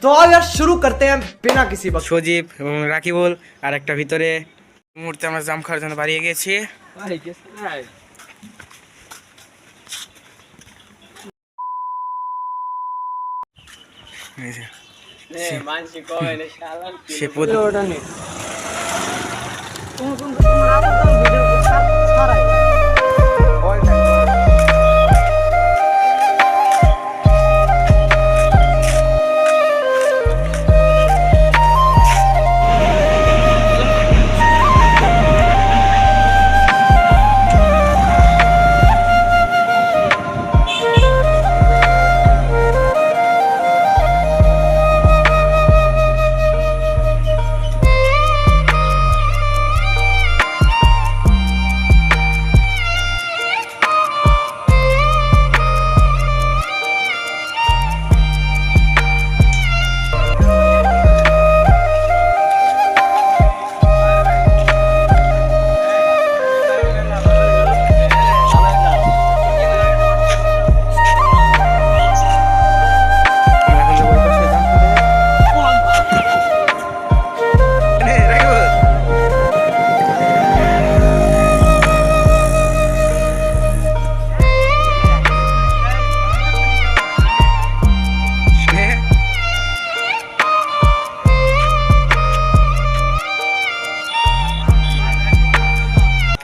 तो अब यार शुरू करते हैं बिना किसी वक्त। সজীব এবং রাকিবুল আর একটা ভিতরে মুহূর্তে আমরা জাম খাওয়ার জন্য বাড়িয়ে গেছি। এই যে, সে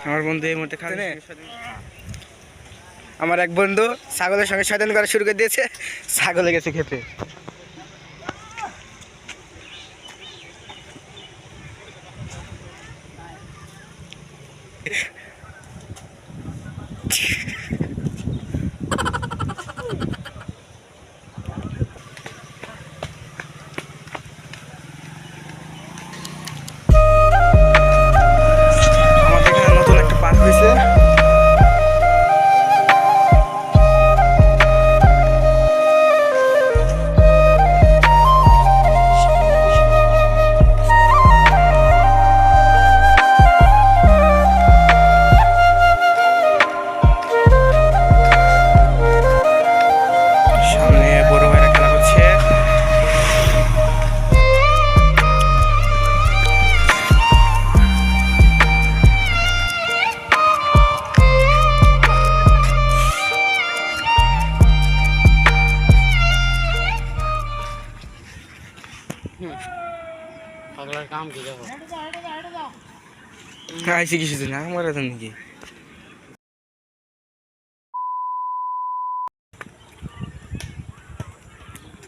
আমার বন্ধু এই মুহূর্তে খাবে। আমার এক বন্ধু ছাগলের সঙ্গে শয়তানি করা শুরু করে দিয়েছে, ছাগলে গেছে খেতে। काम की देखो ऐसे किसी से ना हमारा तो नहीं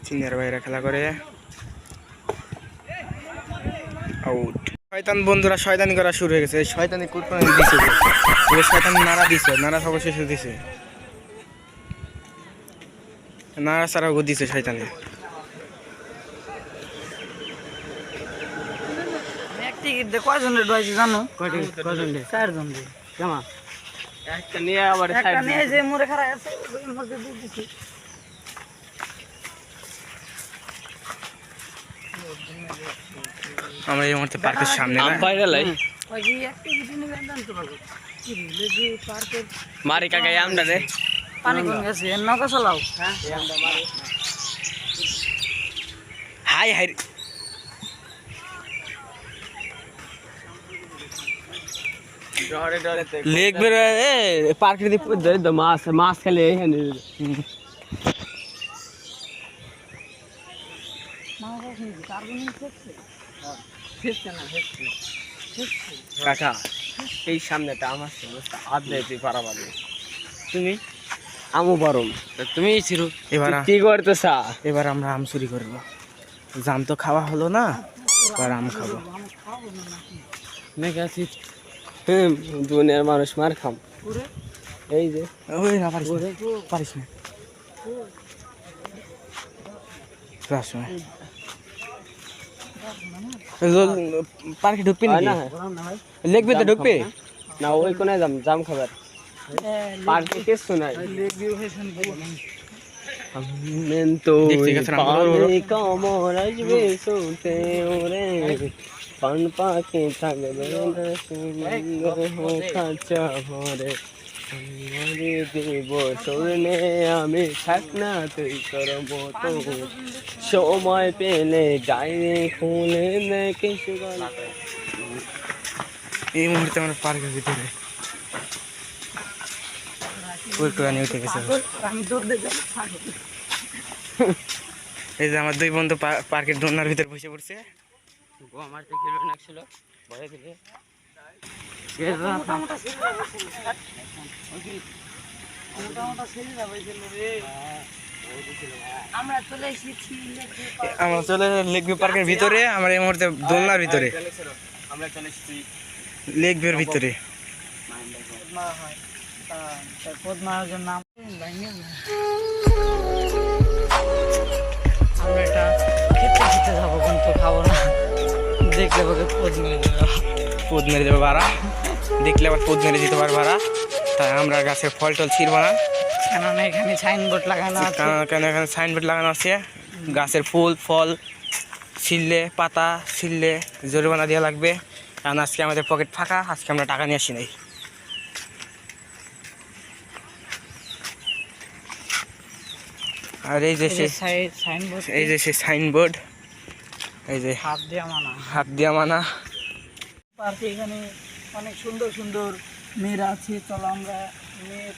সিনিয়র ভাইরা খেলা করে আউট। শয়তান বন্ধুরা শয়তানি করা শুরু হয়ে গেছে। শয়তানি কুরবানি দিছে, শয়তান নাড়া দিছে, নাড়া সর্বশেষ দিছে, নাড়া সারা গো দিছে শয়তানে। টিকিট দে কয়জন রে ডয়ছে জানো? কয়জন রে? 4 জন রে। জামা একটা নিয়ে আবার সাইড একটা নিয়ে যে মোরে খাড়া আছে ওই মধ্যে দিয়ে দিছি। আমরা এই মুহূর্তে পার্কের সামনে না বাইরে লাই ওই যে অ্যাক্টিভিটি নিয়ে জানতে পারবো কি রে যে পার্কের মারি কাকা আমডা রে পানি কোন গেছে নৌকা চালাও। হ্যাঁ আমডা মারি হাই হাই ডরে ডরে লেগ বের এ পার্কের দিকে ধরে দ মাছ মাছ খেলে এখানে কাকা এই সামনেটা আমার আদলে তুই পারাবারে তুমি আমু পারম তুমি ছিল এবার কি করতেছা? এবার আমরা আম চুরি করব। জাম তো খাওয়া হলো না, এবার আম খাবো। মেঘাছি দুনিয়ার মানুষ মার খাম এই যে ওই না পারিস না, পারিস না পার্কে ঢুকবি না, লেগবে তো ঢুকবে না ওই কোনে যাম জাম খাবার পার্কে কিছু নাই। তো কমর আসবে শুনতে ওরে পান পাকে থাকবে না সুন্দর খাঁচা ভরে দেব স্বর্ণে আমি থাক না তুই তোর মতো সময় পেলে ডাইরে খুলে কিছু এই মুহূর্তে আমরা পার্কের ভিতরে উঠে গেছে। আমি দৌড় দিয়ে যাবো, থাকো। এই যে আমার দুই বন্ধু পার্কের দোলনার ভিতরে বসে পড়ছে। আমার তো খেলবে না ছিল ভয় দিলে আমরা চলে এসেছি আমরা চলে লেক ভিউ পার্কের ভিতরে। আমরা এই মুহূর্তে দোলনার ভিতরে, আমরা চলে এসেছি লেক ভিউর ভিতরে। পদ্মার নাম আমরা এটা খেতে খেতে যাবো, কিন্তু খাবো না, দেখলে ওকে পোদ মেরে দেবে। পোদ মেরে দেবে ভাড়া, দেখলে আবার পোদ মেরে দিতে পারে ভাড়া। তাই আমরা গাছের ফল টল ছিঁড়বো না, কেননা এখানে সাইনবোর্ড লাগানো আছে। কেন এখানে সাইনবোর্ড লাগানো আছে। গাছের ফুল ফল ছিঁড়লে, পাতা ছিঁড়লে জরিমানা দেওয়া লাগবে। কারণ আজকে আমাদের পকেট ফাঁকা, আজকে আমরা টাকা নিয়ে আসি নাই। আর এই যে সাইনবোর্ড, এই যে সে সাইনবোর্ড, এই যে হাত দিয়ে মানা। হাত দিয়া মানা। পার্কে এখানে অনেক সুন্দর সুন্দর মেয়েরা আছে। চলো আমরা মেয়ের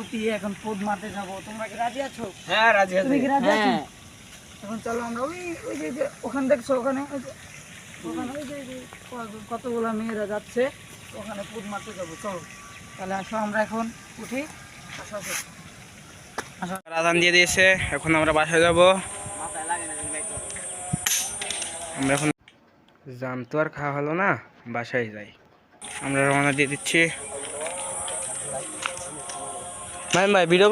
উঠিয়ে এখন পোদ মারতে যাবো। তোমরা কি রাজি আছো? হ্যাঁ রাজি তুমি কি রাজি আছো? এখন চলো আমরা ওই ওই যে ওখানে দেখছো, ওখানে ওখানে ওই যে কতগুলো মেয়েরা যাচ্ছে, ওখানে পোদ মারতে যাবো। চলো তাহলে আসো, আমরা এখন উঠি। আসো আসো আসো। আজান দিয়ে দিয়েছে, এখন আমরা বাসায় যাব। আমরা এখন জাম তো আর খাওয়া হলো না, বাসায় যাই। আমরা রওনা দিয়ে দিচ্ছি। ভাই ভিডিও